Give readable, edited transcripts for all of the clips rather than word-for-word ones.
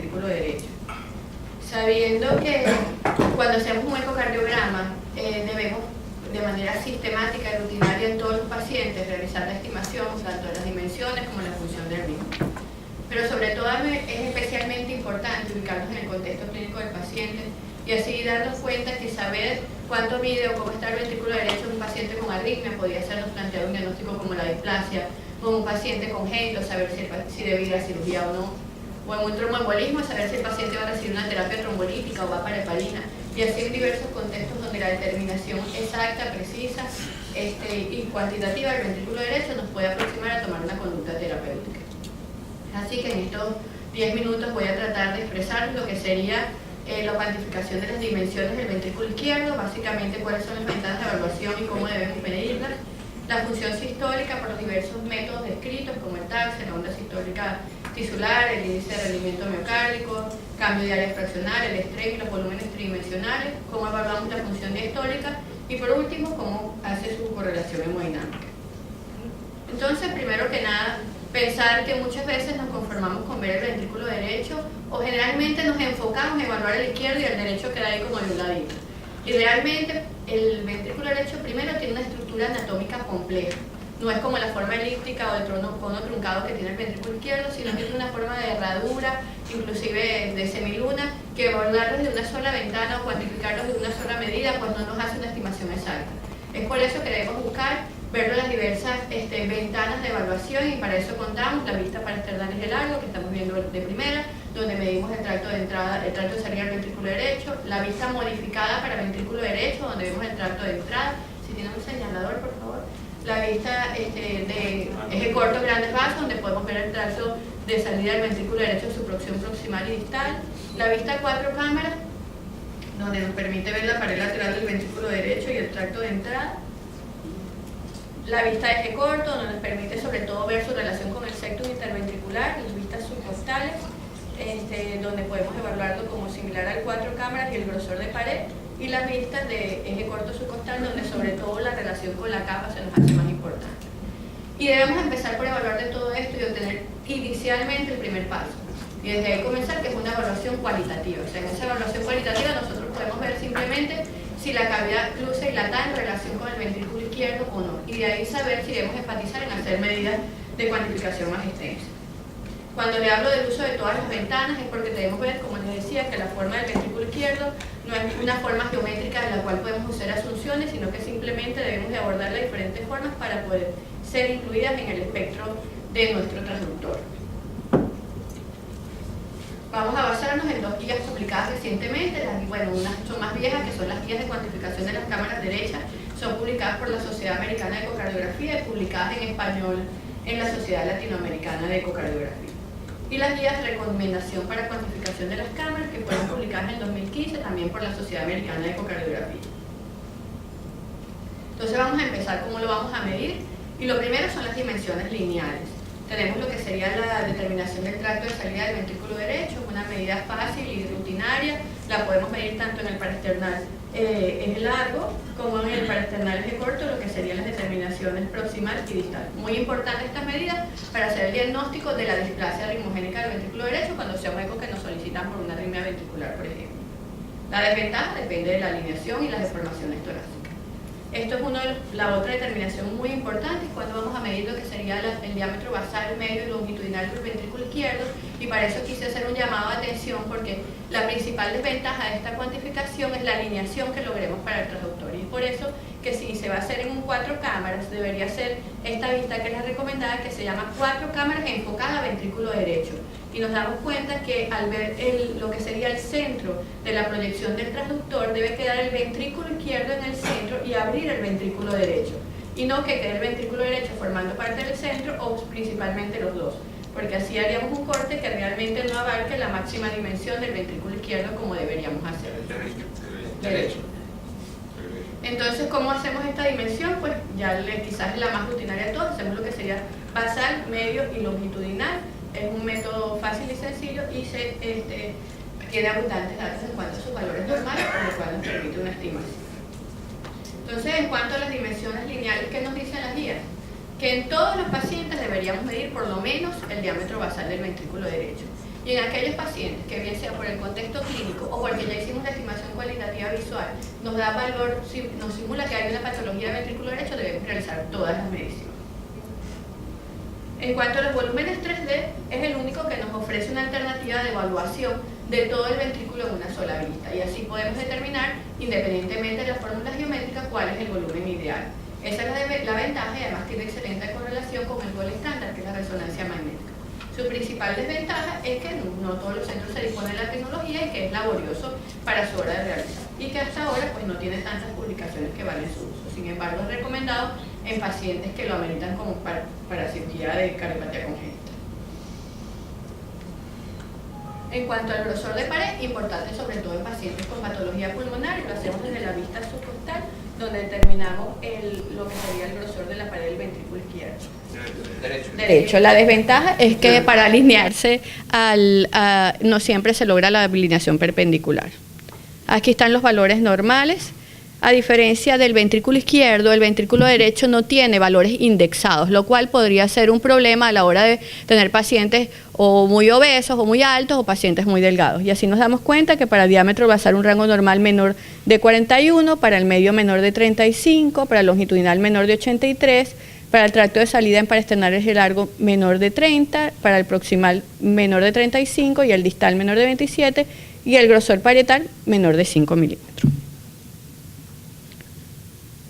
ventrículo derecho. Sabiendo que cuando hacemos un ecocardiograma debemos de manera sistemática y rutinaria en todos los pacientes realizar la estimación tanto de las dimensiones como de la función del mismo. Pero sobre todo es especialmente importante ubicarnos en el contexto clínico del paciente y así darnos cuenta que saber cuánto mide o cómo está el ventrículo derecho de un paciente con arritmia podría sernos planteado un diagnóstico como la displasia, o un paciente congénito, saber si debe ir a cirugía o no, o en un tromboembolismo, saber si el paciente va a recibir una terapia trombolítica o va para heparina, y así en diversos contextos donde la determinación exacta, precisa y cuantitativa del ventrículo derecho nos puede aproximar a tomar una conducta terapéutica. Así que en estos 10 minutos voy a tratar de expresar lo que sería la cuantificación de las dimensiones del ventrículo izquierdo, básicamente cuáles son las ventanas de evaluación y cómo debemos medirlas, la función sistólica por los diversos métodos descritos como el TAC, la onda sistólica tisular, el índice de rendimiento miocárdico, cambio de área fraccional, el estrés y los volúmenes tridimensionales, cómo evaluamos la función diastólica y por último cómo hace su correlación hemodinámica. Entonces, primero que nada, pensar que muchas veces nos conformamos con ver el ventrículo derecho o generalmente nos enfocamos en evaluar el izquierdo y el derecho queda ahí como de un ladito. Y realmente el ventrículo derecho primero tiene una estructura anatómica compleja. No es como la forma elíptica o el cono truncado que tiene el ventrículo izquierdo, sino que tiene una forma de herradura, inclusive de semiluna, que evaluarlos de una sola ventana o cuantificarlos de una sola medida pues no nos hace una estimación exacta. Es por eso que debemos buscar ver las diversas ventanas de evaluación y para eso contamos la vista paraesternal de largo que estamos viendo de primera, donde medimos el tracto de entrada, el tracto de salida del ventrículo derecho, la vista modificada para ventrículo derecho, donde vemos el tracto de entrada, si tienen un señalador por favor, la vista de eje corto grandes vasos, donde podemos ver el tracto de salida del ventrículo derecho, su porción proximal y distal, la vista a 4 cámaras, donde nos permite ver la pared lateral del ventrículo derecho y el tracto de entrada, la vista de eje corto, donde nos permite sobre todo ver su relación con el septum interventricular, las vistas subcostales, donde podemos evaluarlo como similar al 4 cámaras y el grosor de pared, y las vistas de eje corto subcostal, donde sobre todo la relación con la capa se nos hace más importante. Y debemos empezar por evaluar de todo esto y obtener inicialmente el primer paso. Y desde ahí comenzar, que es una evaluación cualitativa. O sea, en esa evaluación cualitativa nosotros podemos ver simplemente si la cavidad luce dilatada en relación con el ventrículo izquierdo o no. Y de ahí saber si debemos enfatizar en hacer medidas de cuantificación más extensas. Cuando le hablo del uso de todas las ventanas es porque debemos ver, como les decía, que la forma del ventrículo izquierdo no es una forma geométrica en la cual podemos hacer asunciones, sino que simplemente debemos de abordar las diferentes formas para poder ser incluidas en el espectro de nuestro transductor. Vamos a basarnos en 2 guías publicadas recientemente, unas son más viejas, que son las guías de cuantificación de las cámaras derechas, son publicadas por la Sociedad Americana de Ecocardiografía y publicadas en español en la Sociedad Latinoamericana de Ecocardiografía. Y las guías de recomendación para cuantificación de las cámaras, que fueron publicadas en 2015 también por la Sociedad Americana de Ecocardiografía. Entonces vamos a empezar cómo lo vamos a medir, y lo primero son las dimensiones lineales. Tenemos lo que sería la determinación del tracto de salida del ventrículo derecho, una medida fácil y rutinaria, la podemos medir tanto en el paraesternal eje largo como en el paraesternal eje corto, lo que serían las determinaciones proximal y distal. Muy importante estas medidas para hacer el diagnóstico de la displasia ritmogénica del ventrículo derecho cuando sea un eco que nos solicitan por una arritmia ventricular, por ejemplo. La desventaja depende de la alineación y las deformaciones torácicas. Esto es la otra determinación muy importante, cuando vamos a medir lo que sería el diámetro basal, medio y longitudinal del ventrículo izquierdo, y para eso quise hacer un llamado de atención porque la principal desventaja de esta cuantificación es la alineación que logremos para el transductor, y es por eso que si se va a hacer en un 4 cámaras, debería ser esta vista que es la recomendada, que se llama 4 cámaras enfocada a ventrículo derecho. Y nos damos cuenta que al ver lo que sería el centro de la proyección del transductor, debe quedar el ventrículo izquierdo en el centro y abrir el ventrículo derecho. Y no que quede el ventrículo derecho formando parte del centro o principalmente los dos. Porque así haríamos un corte que realmente no abarque la máxima dimensión del ventrículo izquierdo como deberíamos hacer. Derecho. Entonces, ¿cómo hacemos esta dimensión? Pues ya quizás es la más rutinaria de todas. Hacemos lo que sería basal, medio y longitudinal. Es un método fácil y sencillo y tiene abundantes datos en cuanto a sus valores normales, por lo cual nos permite una estimación. Entonces, en cuanto a las dimensiones lineales, ¿qué nos dicen las guías? Que en todos los pacientes deberíamos medir por lo menos el diámetro basal del ventrículo derecho. Y en aquellos pacientes que bien sea por el contexto clínico o porque ya hicimos la estimación cualitativa visual, nos da valor, nos simula que hay una patología del ventrículo derecho, debemos realizar todas las mediciones. En cuanto a los volúmenes 3D, es el único que nos ofrece una alternativa de evaluación de todo el ventrículo en una sola vista, y así podemos determinar, independientemente de la fórmula geométrica, cuál es el volumen ideal. Esa es la ventaja, y además tiene excelente correlación con el gold estándar, que es la resonancia magnética. Su principal desventaja es que no todos los centros se disponen de la tecnología y que es laborioso para su hora de realizar, y que hasta ahora pues no tiene tantas publicaciones que valen su uso. Sin embargo, es recomendado en pacientes que lo ameritan como para cirugía de cardiopatía congénita. En cuanto al grosor de pared, importante sobre todo en pacientes con patología pulmonar, y lo hacemos desde la vista subcostal, donde determinamos lo que sería el grosor de la pared del ventrículo izquierdo. Derecho. La desventaja es que para alinearse no siempre se logra la alineación perpendicular. Aquí están los valores normales. A diferencia del ventrículo izquierdo, el ventrículo derecho no tiene valores indexados, lo cual podría ser un problema a la hora de tener pacientes o muy obesos o muy altos o pacientes muy delgados. Y así nos damos cuenta que para el diámetro va a ser un rango normal menor de 41, para el medio menor de 35, para el longitudinal menor de 83, para el tracto de salida en paraesternales largo menor de 30, para el proximal menor de 35 y el distal menor de 27, y el grosor parietal menor de 5 milímetros.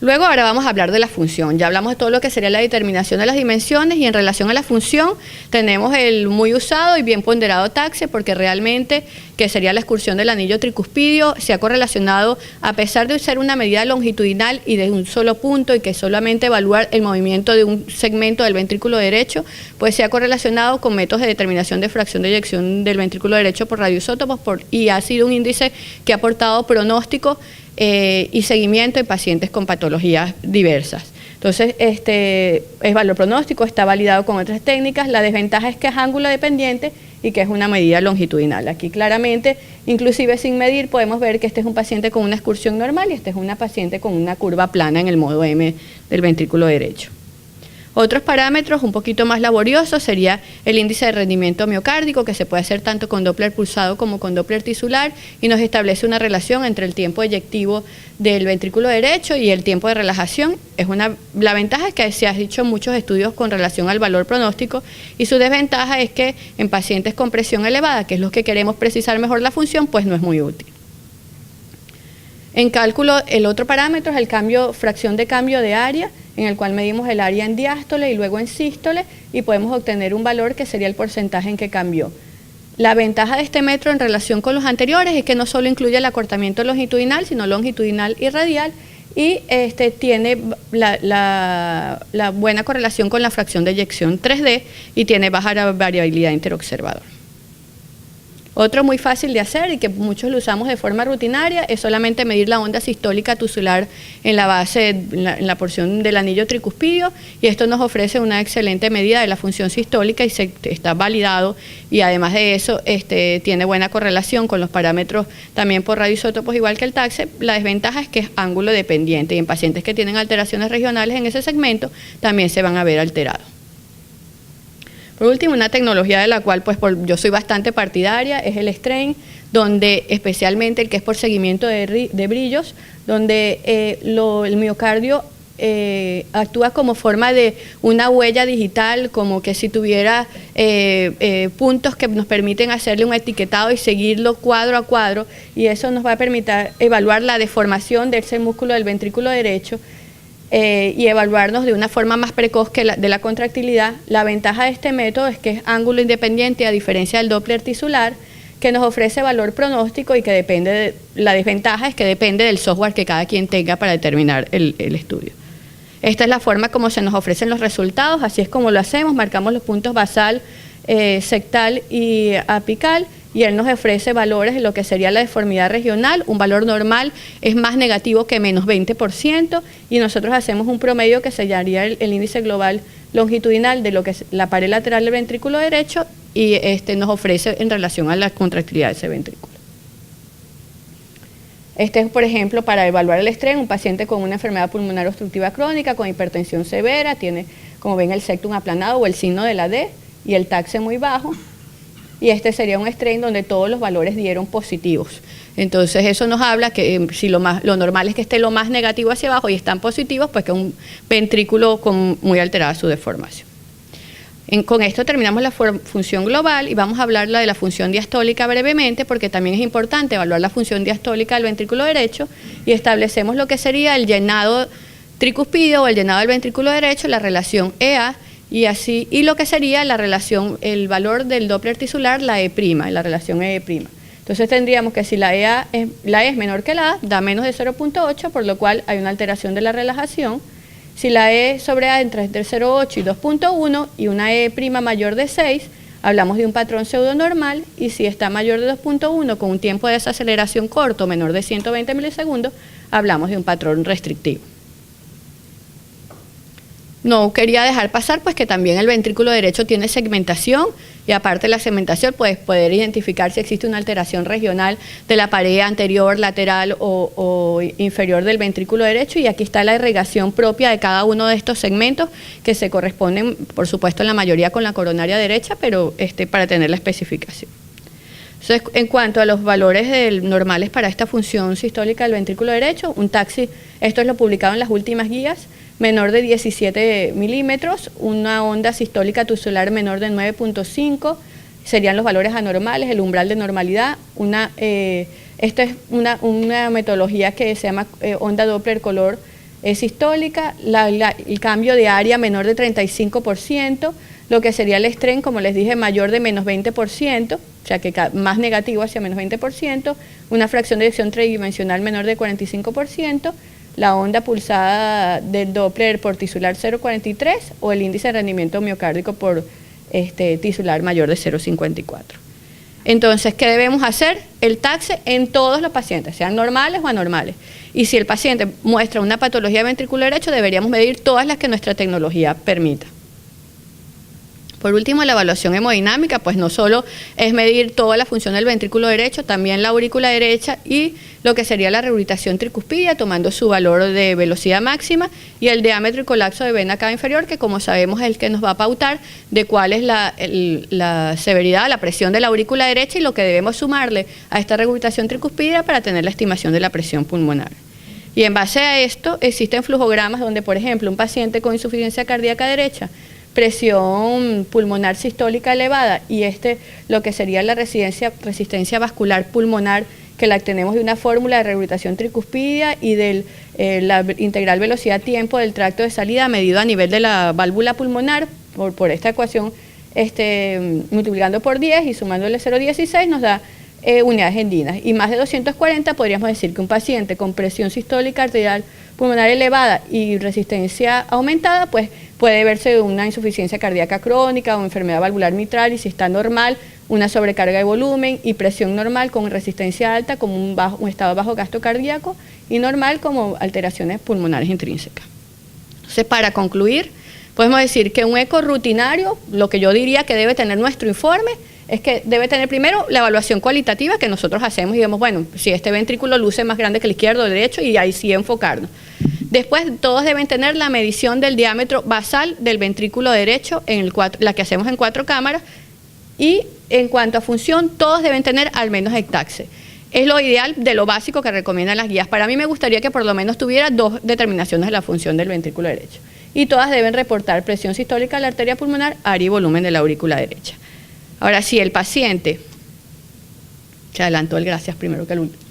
Luego ahora vamos a hablar de la función. Ya hablamos de todo lo que sería la determinación de las dimensiones, y en relación a la función tenemos el muy usado y bien ponderado TACSE, porque realmente, que sería la excursión del anillo tricuspidio, se ha correlacionado, a pesar de ser una medida longitudinal y de un solo punto y que solamente evaluar el movimiento de un segmento del ventrículo derecho, pues se ha correlacionado con métodos de determinación de fracción de eyección del ventrículo derecho por radioisótopos y ha sido un índice que ha aportado pronóstico y seguimiento en pacientes con patologías diversas. Entonces, es valor pronóstico, está validado con otras técnicas. La desventaja es que es ángulo dependiente y que es una medida longitudinal. Aquí claramente, inclusive sin medir, podemos ver que este es un paciente con una excursión normal y este es una paciente con una curva plana en el modo M del ventrículo derecho. Otros parámetros un poquito más laboriosos sería el índice de rendimiento miocárdico, que se puede hacer tanto con Doppler pulsado como con Doppler tisular, y nos establece una relación entre el tiempo eyectivo del ventrículo derecho y el tiempo de relajación. La ventaja es que se han hecho muchos estudios con relación al valor pronóstico, y su desventaja es que en pacientes con presión elevada, que es los que queremos precisar mejor la función, pues no es muy útil. En cálculo, el otro parámetro es el fracción de cambio de área, en el cual medimos el área en diástole y luego en sístole, y podemos obtener un valor que sería el porcentaje en que cambió. La ventaja de este método en relación con los anteriores es que no solo incluye el acortamiento longitudinal, sino longitudinal y radial, y tiene la buena correlación con la fracción de eyección 3D y tiene baja variabilidad interobservador. Otro muy fácil de hacer y que muchos lo usamos de forma rutinaria es solamente medir la onda sistólica tusular en la base, en la porción del anillo tricuspidio, y esto nos ofrece una excelente medida de la función sistólica y está validado, y además de eso tiene buena correlación con los parámetros también por radioisótopos igual que el TACSE. La desventaja es que es ángulo dependiente y en pacientes que tienen alteraciones regionales en ese segmento también se van a ver alterados. Por último, una tecnología de la cual yo soy bastante partidaria es el strain, donde especialmente el que es por seguimiento de brillos, donde el miocardio actúa como forma de una huella digital, como que si tuviera puntos que nos permiten hacerle un etiquetado y seguirlo cuadro a cuadro, y eso nos va a permitir evaluar la deformación de ese músculo del ventrículo derecho, y evaluarnos de una forma más precoz que de la contractilidad. La ventaja de este método es que es ángulo independiente, a diferencia del Doppler tisular, que nos ofrece valor pronóstico, y que la desventaja es que depende del software que cada quien tenga para determinar el estudio. Esta es la forma como se nos ofrecen los resultados, así es como lo hacemos. Marcamos los puntos basal, sectal y apical, y él nos ofrece valores de lo que sería la deformidad regional. Un valor normal es más negativo que menos 20%, y nosotros hacemos un promedio que sería el índice global longitudinal de lo que es la pared lateral del ventrículo derecho, y nos ofrece en relación a la contractilidad de ese ventrículo. Este es, por ejemplo, para evaluar el estrés, un paciente con una enfermedad pulmonar obstructiva crónica, con hipertensión severa, tiene, como ven, el septum aplanado o el signo de la D y el TACSE muy bajo. y este sería un strain donde todos los valores dieron positivos. Entonces eso nos habla que si lo normal es que esté lo más negativo hacia abajo y están positivos, pues que es un ventrículo con muy alterada su deformación. Con esto terminamos la función global y vamos a hablar de la función diastólica brevemente, porque también es importante evaluar la función diastólica del ventrículo derecho, y establecemos lo que sería el llenado tricuspideo o el llenado del ventrículo derecho, la relación EA, y lo que sería la relación, el valor del Doppler tisular, la E', la relación E'. Entonces tendríamos que si la E es menor que la A, da menos de 0.8, por lo cual hay una alteración de la relajación. Si la E sobre A entre 0.8 y 2.1 y una E' mayor de 6, hablamos de un patrón pseudonormal, y si está mayor de 2.1 con un tiempo de desaceleración corto menor de 120 milisegundos, hablamos de un patrón restrictivo. No quería dejar pasar pues que también el ventrículo derecho tiene segmentación, y aparte de la segmentación puedes poder identificar si existe una alteración regional de la pared anterior, lateral o inferior del ventrículo derecho, y aquí está la irrigación propia de cada uno de estos segmentos que se corresponden, por supuesto, en la mayoría con la coronaria derecha, pero para tener la especificación. Entonces, en cuanto a los valores normales para esta función sistólica del ventrículo derecho, un taxi, esto es lo publicado en las últimas guías, menor de 17 milímetros, una onda sistólica tisular menor de 9.5, serían los valores anormales, el umbral de normalidad. Esta es una metodología que se llama onda Doppler color sistólica, el cambio de área menor de 35%, lo que sería el strain, como les dije, mayor de menos 20%, o sea que más negativo hacia menos 20%, una fracción de eyección tridimensional menor de 45%, la onda pulsada del Doppler por tisular 0.43 o el índice de rendimiento miocárdico por tisular mayor de 0.54. Entonces, ¿qué debemos hacer? El taxe en todos los pacientes, sean normales o anormales. Y si el paciente muestra una patología de ventrículo derecho, deberíamos medir todas las que nuestra tecnología permita. Por último, la evaluación hemodinámica, pues no solo es medir toda la función del ventrículo derecho, también la aurícula derecha y lo que sería la rehabilitación tricuspidia, tomando su valor de velocidad máxima, y el diámetro y colapso de vena cava inferior, que como sabemos es el que nos va a pautar de cuál es la severidad, la presión de la aurícula derecha y lo que debemos sumarle a esta rehabilitación tricuspidia para tener la estimación de la presión pulmonar. Y en base a esto existen flujogramas donde, por ejemplo, un paciente con insuficiencia cardíaca derecha, presión pulmonar sistólica elevada y lo que sería la resistencia vascular pulmonar, que la tenemos de una fórmula de rehabilitación tricuspidia y de la integral velocidad-tiempo del tracto de salida medido a nivel de la válvula pulmonar por esta ecuación, multiplicando por 10 y sumándole 0,16 nos da unidades endinas, y más de 240 podríamos decir que un paciente con presión sistólica arterial pulmonar elevada y resistencia aumentada pues puede verse una insuficiencia cardíaca crónica o enfermedad valvular mitral, y si está normal, una sobrecarga de volumen, y presión normal con resistencia alta como un estado bajo gasto cardíaco, y normal como alteraciones pulmonares intrínsecas. Entonces, para concluir, podemos decir que un eco rutinario, lo que yo diría que debe tener nuestro informe, es que debe tener primero la evaluación cualitativa que nosotros hacemos y vemos, bueno, si este ventrículo luce más grande que el izquierdo o el derecho, y ahí sí enfocarnos. Después, todos deben tener la medición del diámetro basal del ventrículo derecho, la que hacemos en 4 cámaras, y en cuanto a función, todos deben tener al menos el taxe. Es lo ideal de lo básico que recomiendan las guías. Para mí me gustaría que por lo menos tuviera 2 determinaciones de la función del ventrículo derecho. Y todas deben reportar presión sistólica de la arteria pulmonar, área y volumen de la aurícula derecha. Ahora, si el paciente, se adelantó el gracias primero que el último,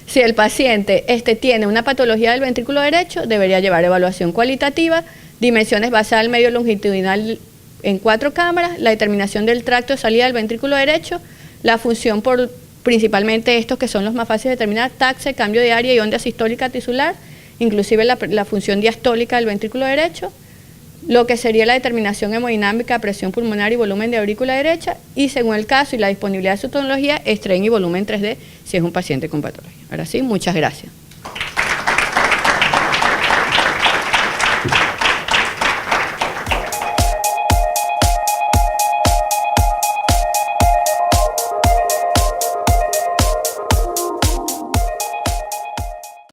si el paciente tiene una patología del ventrículo derecho, debería llevar evaluación cualitativa, dimensiones basal, medio longitudinal en 4 cámaras, la determinación del tracto de salida del ventrículo derecho, la función por principalmente estos que son los más fáciles de determinar, taxe, cambio de área y onda sistólica tisular, inclusive la función diastólica del ventrículo derecho, lo que sería la determinación hemodinámica, presión pulmonar y volumen de aurícula derecha, y según el caso y la disponibilidad de su tecnología, strain y volumen 3D si es un paciente con patología. Ahora sí, muchas gracias.